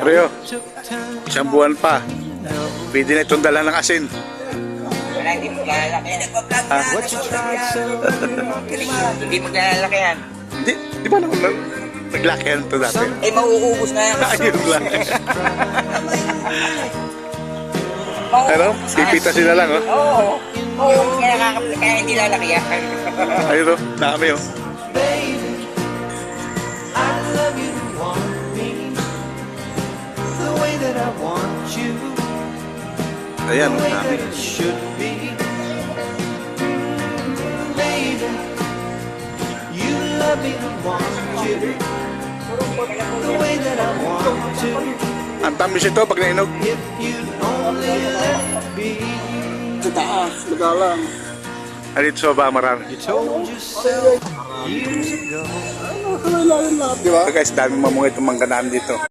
Rio, isang buwan pa. Pwede na itong dala ng asin. Wala, hindi maglalaki yan. Hindi maglalaki yan. Di ba naman naglakihan ito dati? Eh, mauubos na yan. Ayun lang. Ano? Pipita sila lang, oh. Oo. Oo, kaya nakakapit, kaya hindi lalaki yan. Ayun, oh. Dami, oh. Ayan, oh. Dami. Ang tamis ito pag nainog. Sa taas, magalang. Alito sa ba, marami. Ano, lahat, di ba? Guys, daming mamungay itong mangganaan dito.